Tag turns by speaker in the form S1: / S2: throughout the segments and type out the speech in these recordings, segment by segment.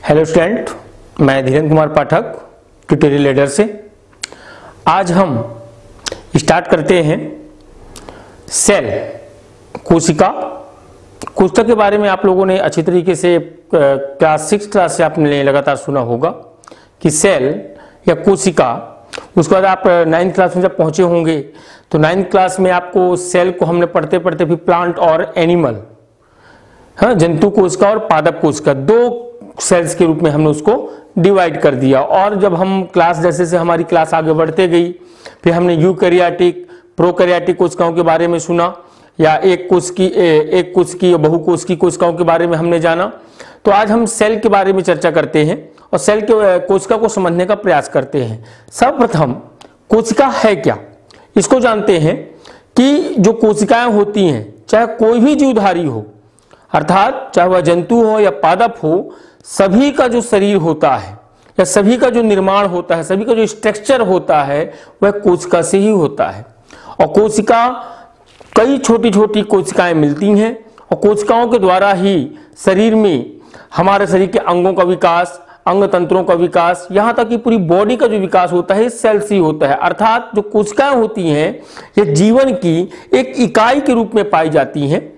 S1: Hello student, मैं Dhirendra Kumar Pathak tutorial leader से। आज हम स्टार्ट करते हैं सेल कोशिका के बारे में। आप लोगों ने अच्छी तरीके से क्लास 6 क्लास से आपने लगातार सुना होगा कि सेल या कोशिका। उसके बाद आप 9th क्लास में जब पहुंचे होंगे तो 9th क्लास में आपको सेल को हमने पढ़ते पढ़ते भी प्लांट और एनिमल, हाँ, जंतु कोशिका और पादप कोशिका, दो सेल्स के रूप में हमने उसको डिवाइड कर दिया। और जब हम क्लास जैसे से हमारी क्लास आगे बढ़ते गई, फिर हमने यूकैरियोटिक प्रोकैरियोटिक कोशिकाओं के बारे में सुना, या एक कोशिकीय बहुकोशिकीय कोशिकाओं के बारे में हमने जाना। तो आज हम सेल के बारे में चर्चा करते हैं और सेल के कोशिका को समझने का प्रयास करते हैं। सर्वप्रथम कोशिका है क्या, इसको जानते हैं कि जो कोशिकाएं होती हैं, चाहे कोई भी जीवधारी हो, अर्थात चाहे वह जंतु हो या पादप हो, सभी का जो शरीर होता है या सभी का जो निर्माण होता है, सभी का जो स्ट्रक्चर होता है, वह कोशिका से ही होता है। और कोशिका, कई छोटी छोटी कोशिकाएं मिलती हैं और कोशिकाओं के द्वारा ही शरीर में हमारे शरीर के अंगों का विकास, अंग तंत्रों का विकास, यहाँ तक कि पूरी बॉडी का जो विकास होता है सेल से ही होता है। अर्थात जो कोशिकाएं होती हैं ये जीवन की एक इकाई के रूप में पाई जाती हैं।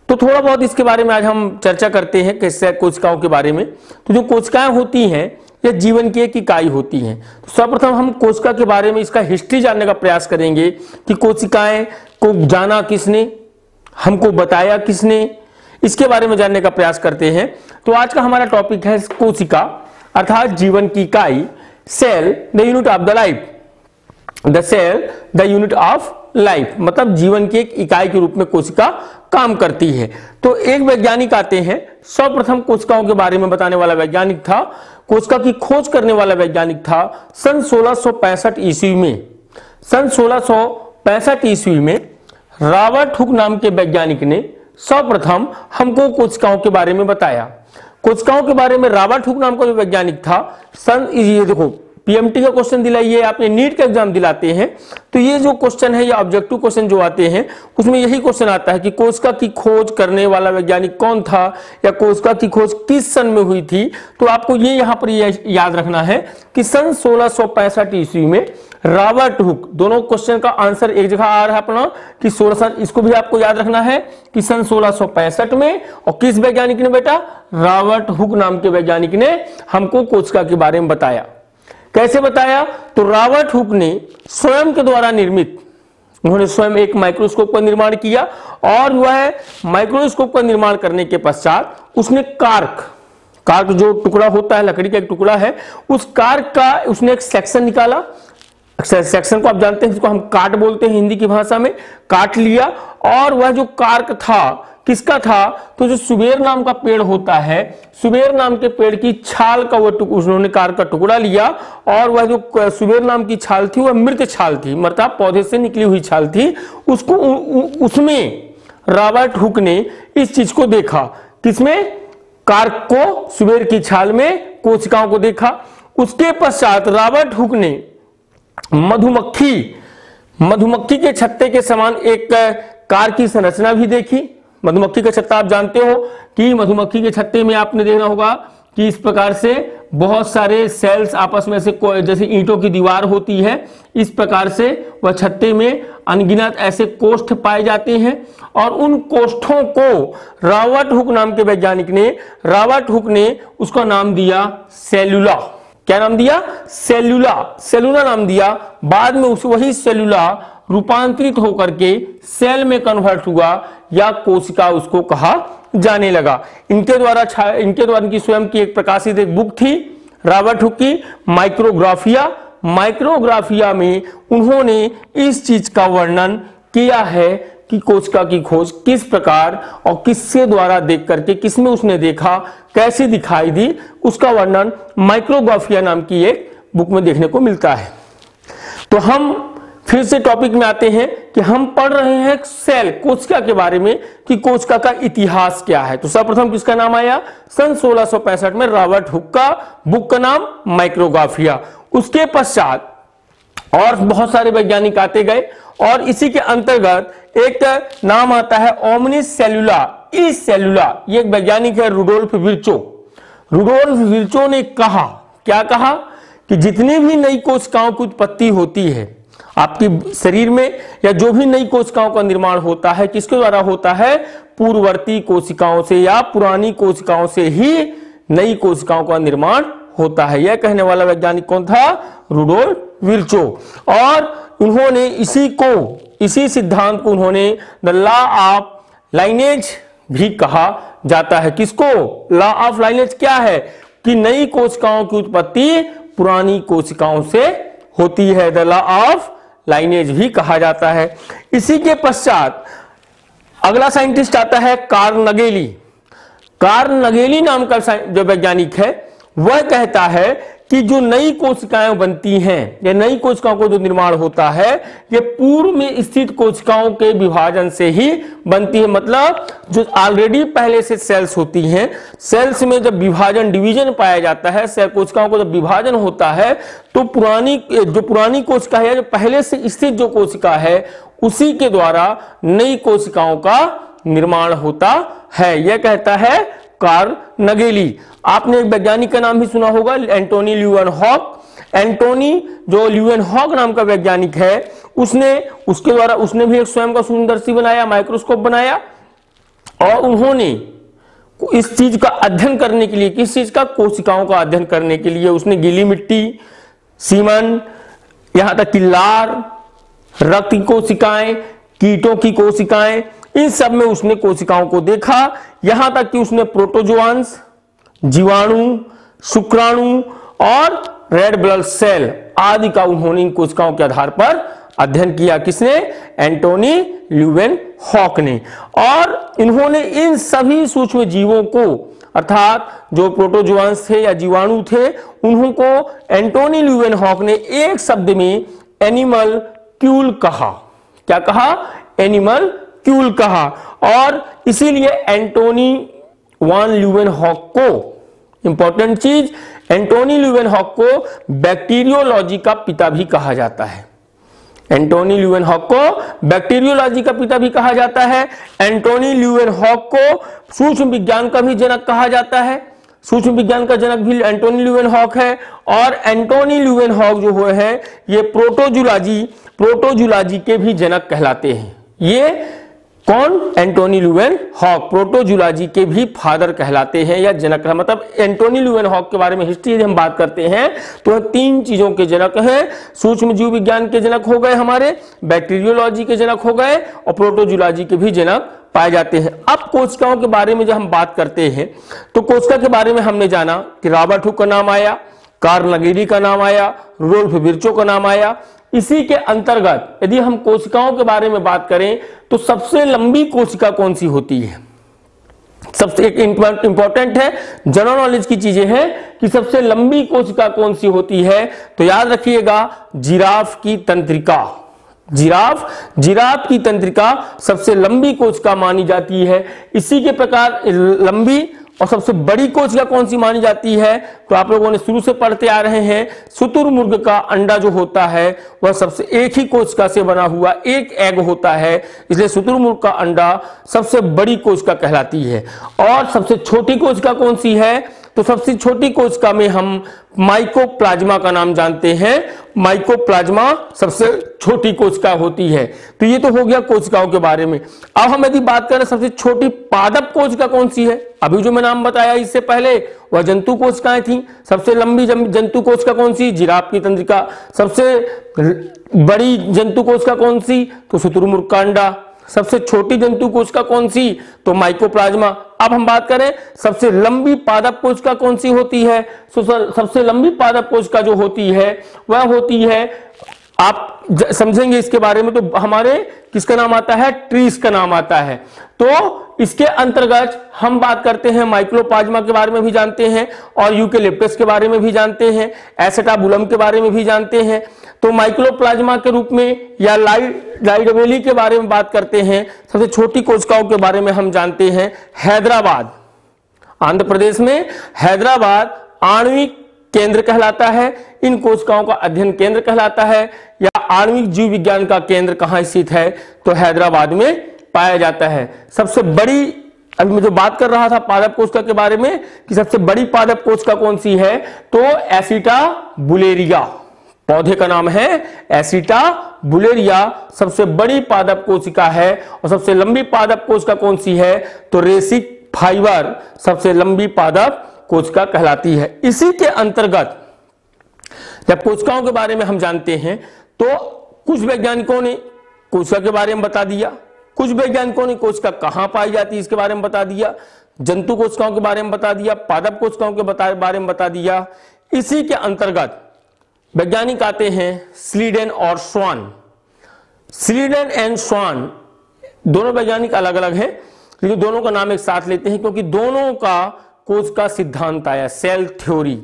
S1: तो थोड़ा बहुत इसके बारे में आज हम चर्चा करते हैं कि कोशिकाओं के बारे में। तो जो कोशिकाएं होती हैं ये जीवन की एक इकाई होती हैं। तो सर्वप्रथम हम कोशिका के बारे में, इसका हिस्ट्री जानने का प्रयास करेंगे कि कोशिकाएं को जाना किसने, हमको बताया किसने, इसके बारे में जानने का प्रयास करते हैं। तो आज का हमारा टॉपिक है कोशिका अर्थात जीवन की इकाई, cell the unit of the life. The cell the unit of life मतलब जीवन की एक इकाई के रूप में कोशिका काम करती है। तो एक वैज्ञानिक आते हैं, सर्वप्रथम कोशिकाओं के बारे में बताने वाला वैज्ञानिक था, कोशिका की खोज करने वाला वैज्ञानिक था सन 1665 ईस्वी में। सन 1665 ईस्वी में रॉबर्ट हुक नाम के वैज्ञानिक ने सर्वप्रथम हमको कोशिकाओं के बारे में बताया। कोशिकाओं के बारे में रॉबर्ट हुक नाम का जो वैज्ञानिक था, ये देखो पीएमटी का क्वेश्चन दिलाइए, आपने नीट का एग्जाम दिलाते हैं तो ये जो क्वेश्चन है, ये ऑब्जेक्टिव क्वेश्चन जो आते हैं उसमें यही क्वेश्चन आता है कि कोशिका की खोज करने वाला वैज्ञानिक कौन था या कोशिका की खोज किस सन में हुई थी। तो आपको ये यहाँ पर याद रखना है कि सन 1665 ईस्वी में रॉबर्ट हुक, दोनों क्वेश्चन का आंसर एक जगह आ रहा है अपना कि 16, इसको भी आपको याद रखना है कि सन 1665 में, और किस वैज्ञानिक ने बेटा, रॉबर्ट हुक नाम के वैज्ञानिक ने हमको कोशिका के बारे में बताया। कैसे बताया? तो रॉबर्ट हुक ने स्वयं के द्वारा निर्मित, उन्होंने स्वयं एक माइक्रोस्कोप का निर्माण किया और वह माइक्रोस्कोप का निर्माण करने के पश्चात उसने कार्क जो टुकड़ा होता है, लकड़ी का एक टुकड़ा है, उस कार्क का उसने एक सेक्शन निकाला। सेक्शन को आप जानते हैं, जिसको हम काट बोलते हैं हिंदी की भाषा में, काट लिया। और वह जो कार्क था किसका था? तो जो सुबेर नाम का पेड़ होता है, सुबेर नाम के पेड़ की छाल का उन्होंने कार्क का टुकड़ा लिया और वह जो सुबेर नाम की छाल थी वह मृत छाल थी, मतलब पौधे से निकली हुई छाल थी। उसको उसमें रॉबर्ट हुक ने इस चीज को देखा, किसमें? कार्क को, सुबेर की छाल में कोशिकाओं को देखा। उसके पश्चात रॉबर्ट हुक ने मधुमक्खी के छत्ते के समान एक कार्क की संरचना भी देखी। मधुमक्खी का छत्ता आप जानते हो कि मधुमक्खी के छत्ते में आपने देखना होगा कि इस प्रकार से बहुत सारे सेल्स आपस में से, जैसे ईंटों की दीवार होती है, इस प्रकार से वह छत्ते में अनगिनत ऐसे कोष्ठ पाए जाते हैं। और उन कोष्ठों को रॉबर्ट हुक नाम के वैज्ञानिक ने उसका नाम दिया सेलुला। क्या नाम दिया? सेलुला नाम दिया। बाद में वही सेलुला रूपांतरित होकर के सेल में कन्वर्ट हुआ या कोशिका उसको कहा जाने लगा। इनके द्वारा इनकी स्वयं की एक प्रकाशित एक बुक थी रॉबर्ट हुक की, माइक्रोग्राफिया में उन्होंने इस चीज का वर्णन किया है कि कोशिका की खोज किस प्रकार और किसके द्वारा देख करके, किसमें उसने देखा, कैसे दिखाई दी, उसका वर्णन माइक्रोग्राफिया नाम की एक बुक में देखने को मिलता है। तो हम फिर से टॉपिक में आते हैं कि हम पढ़ रहे हैं सेल, कोशिका के बारे में कि कोशिका का इतिहास क्या है। तो सर्वप्रथम किसका नाम आया? सन 1665 में रॉबर्ट हुक का बुक का नाम माइक्रोग्राफिया। उसके पश्चात और बहुत सारे वैज्ञानिक आते गए और इसी के अंतर्गत एक नाम आता है ओमनिस सेलुला, ई सेलुला। ये एक वैज्ञानिक है रुडोल्फ विर्चो। रुडोल्फ विर्चो ने कहा, क्या कहा कि जितनी भी नई कोशिकाओं की उत्पत्ति होती है आपके शरीर में, या जो भी नई कोशिकाओं का निर्माण होता है, किसके द्वारा होता है? पूर्ववर्ती कोशिकाओं से या पुरानी कोशिकाओं से ही नई कोशिकाओं का निर्माण होता है। यह कहने वाला वैज्ञानिक कौन था? Rudolf Virchow. और उन्होंने इसी सिद्धांत को उन्होंने द लॉ ऑफ लाइनेज भी कहा जाता है। किसको? लॉ ऑफ लाइनेज क्या है? कि नई कोशिकाओं की उत्पत्ति पुरानी कोशिकाओं से होती है, द लॉ ऑफ लाइनेज भी कहा जाता है। इसी के पश्चात अगला साइंटिस्ट आता है कार्ल नगेली। कार्ल नगेली नाम का जो वैज्ञानिक है वह कहता है कि जो नई कोशिकाएं बनती हैं या नई कोशिकाओं को जो निर्माण होता है ये पूर्व में स्थित कोशिकाओं के विभाजन से ही बनती है। मतलब जो ऑलरेडी पहले से सेल्स होती हैं, सेल्स में जब विभाजन डिवीजन पाया जाता है, सेल कोशिकाओं को जब विभाजन होता है तो पुरानी कोशिका है, जो पहले से स्थित जो कोशिका है उसी के द्वारा नई कोशिकाओं का निर्माण होता है। यह कहता है कार्ल नगेली। आपने एक वैज्ञानिक का नाम भी सुना होगा, एंटोनी ल्यूवेनहॉक। एंटोनी जो ल्यूवेनहॉक नाम का वैज्ञानिक है उसने भी एक स्वयं का सूक्ष्मदर्शी बनाया, माइक्रोस्कोप बनाया, और उन्होंने इस चीज का अध्ययन करने के लिए, किस चीज का? कोशिकाओं का अध्ययन करने के लिए उसने गीली मिट्टी, सीमन, यहां तक कि लार, रक्त की कोशिकाएं, कीटों की कोशिकाएं, इन सब में उसने कोशिकाओं को देखा। यहां तक कि उसने प्रोटोजोआंस, जीवाणु, शुक्राणु और रेड ब्लड सेल आदि का उन्होंने इन कोशिकाओं के आधार पर अध्ययन किया। किसने? एंटोनी ल्यूवेनहॉक ने। और इन्होंने इन सभी सूक्ष्म जीवों को, अर्थात जो प्रोटोजोआंस थे या जीवाणु थे, उनको एंटोनी ल्यूवेनहॉक ने एक शब्द में एनिमल क्यूल कहा। क्या कहा? एनिमल क्यूल कहा। और इसीलिए एंटोनी वान ल्यूवेनहॉक को, इंपॉर्टेंट चीज, एंटोनी ल्यूवेनहॉक को बैक्टीरियोलॉजी का पिता भी कहा जाता है। एंटोनी ल्यूवेनहॉक को बैक्टीरियोलॉजी का पिता भी कहा जाता है। एंटोनी ल्यूवेनहॉक को सूक्ष्म विज्ञान का भी जनक कहा जाता है। सूक्ष्म विज्ञान का जनक भी एंटोनी ल्यूवेनहॉक है। और एंटोनी ल्यूवेनहॉक जो है ये प्रोटोजूलॉजी के भी जनक कहलाते हैं। ये कौन? एंटोनी ल्यूवेनहॉक प्रोटोजूलॉजी के भी फादर कहलाते हैं या जनक। मतलब एंटोनी ल्यूवेनहॉक के बारे में हिस्ट्री यदि हम बात करते हैं तो तीन चीजों के जनक हैं। सूक्ष्म जीव विज्ञान के जनक हो गए हमारे, बैक्टीरियोलॉजी के जनक हो गए, और प्रोटोजूलॉजी के भी जनक पाए जाते हैं। अब कोशिकाओं के बारे में जब हम बात करते हैं तो कोशिका के बारे में हमने जाना कि रॉबर्ट हुक का नाम आया, कार्ल नगेली का नाम आया, रुडोल्फ विर्चो का नाम आया। इसी के अंतर्गत यदि हम कोशिकाओं के बारे में बात करें तो सबसे लंबी कोशिका कौन सी होती है? सबसे एक इंपॉर्टेंट है, जनरल नॉलेज की चीजें हैं कि सबसे लंबी कोशिका कौन सी होती है। तो याद रखिएगा, जिराफ की तंत्रिका। जिराफ की तंत्रिका सबसे लंबी कोशिका मानी जाती है। इसी के प्रकार लंबी और सबसे बड़ी कोशिका कौन सी मानी जाती है? तो आप लोगों ने शुरू से पढ़ते आ रहे हैं, शुतुरमुर्ग का अंडा जो होता है वह सबसे एक ही कोशिका से बना हुआ एक एग होता है, इसलिए शुतुरमुर्ग का अंडा सबसे बड़ी कोशिका कहलाती है। और सबसे छोटी कोशिका कौन सी है? तो सबसे छोटी कोशिका में हम माइकोप्लाज्मा का नाम जानते हैं। माइकोप्लाज्मा सबसे छोटी कोशिका होती है। तो ये तो हो गया कोशिकाओं के बारे में। अब हम यदि बात करें सबसे छोटी पादप कोशिका कौन सी है, अभी जो मैं नाम बताया इससे पहले वह जंतु कोशिकाएं थी। सबसे लंबी जंतु कोशिका कौन सी? जिराफ की तंत्रिका। सबसे बड़ी जंतु कोशिका कौन सी? तो शुतुरमुर्ग का अंडा। सबसे छोटी जंतु कोशिका कौन सी? तो माइकोप्लाज्मा। अब हम बात करें सबसे लंबी पादप कोशिका कौन सी होती है। सबसे लंबी पादप कोशिका जो होती है वह होती है, आप समझेंगे इसके बारे में, तो हमारे किसका नाम आता है? ट्रीस का नाम आता है। तो इसके अंतर्गत हम बात करते हैं माइकोप्लाज्मा के बारे में भी जानते हैं, और यूकेलिप्टस के बारे में भी जानते हैं, एसेटाबुलम के बारे में भी जानते हैं। तो माइकोप्लाज्मा के रूप में या लाइडोमेली के बारे में बात करते हैं। सबसे छोटी कोशिकाओं के बारे में हम जानते हैं हैदराबाद, आंध्र प्रदेश में हैदराबाद आणविक केंद्र कहलाता है। इन कोशिकाओं का अध्ययन केंद्र कहलाता है, या आणविक जीव विज्ञान का केंद्र कहां स्थित है? तो हैदराबाद में पाया जाता है। सबसे बड़ी अभी मैं जो बात कर रहा था पादप कोशिका के बारे में कि सबसे बड़ी पादप कोशिका कौन सी है, तो एसिटाबुलेरिया, पौधे का नाम है एसिटाबुलेरिया, सबसे बड़ी पादप कोशिका है। और सबसे लंबी पादप कोशिका कौन सी है, तो रेसिक फाइबर सबसे लंबी पादप कोशिका कहलाती है। इसी के अंतर्गत जब कोशिकाओं के बारे में हम जानते हैं तो कुछ वैज्ञानिकों ने कोशिका के बारे में बता दिया, कुछ वैज्ञानिकों ने कोशिका कहां पाई जाती है इसके बारे में बता दिया, जंतु कोशिकाओं के बारे में बता दिया, पादप कोशिकाओं के बारे में बता दिया। इसी के अंतर्गत वैज्ञानिक आते हैं स्लीडन और स्वान। स्लीडन एंड स्वान दोनों वैज्ञानिक अलग अलग हैं, लेकिन दोनों का नाम एक साथ लेते हैं क्योंकि दोनों का कोशिका सिद्धांत आया, सेल थ्योरी।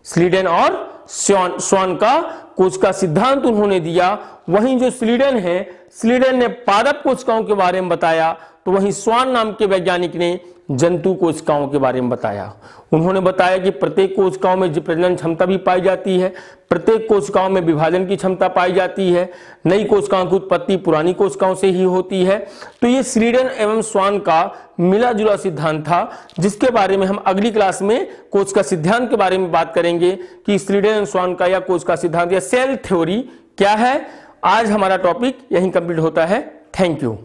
S1: स्लीडन और स्वान का कोशिका सिद्धांत उन्होंने दिया। वहीं जो स्लीडन है, स्लीडन ने पादप कोशिकाओं के बारे में बताया, तो वहीं स्वान नाम के वैज्ञानिक ने जंतु कोशिकाओं के बारे में बताया। उन्होंने बताया कि प्रत्येक कोशिकाओं में प्रजनन क्षमता भी पाई जाती है, प्रत्येक कोशिकाओं में विभाजन की क्षमता पाई जाती है, नई कोशिकाओं की उत्पत्ति पुरानी कोशिकाओं से ही होती है। तो ये स्लीडन एवं स्वान का मिला जुला सिद्धांत था, जिसके बारे में हम अगली क्लास में कोशिका सिद्धांत के बारे में बात करेंगे कि स्लीडन एंड स्वान का या कोशिका सिद्धांत या सेल थ्योरी क्या है। आज हमारा टॉपिक यहीं कंप्लीट होता है। Thank you.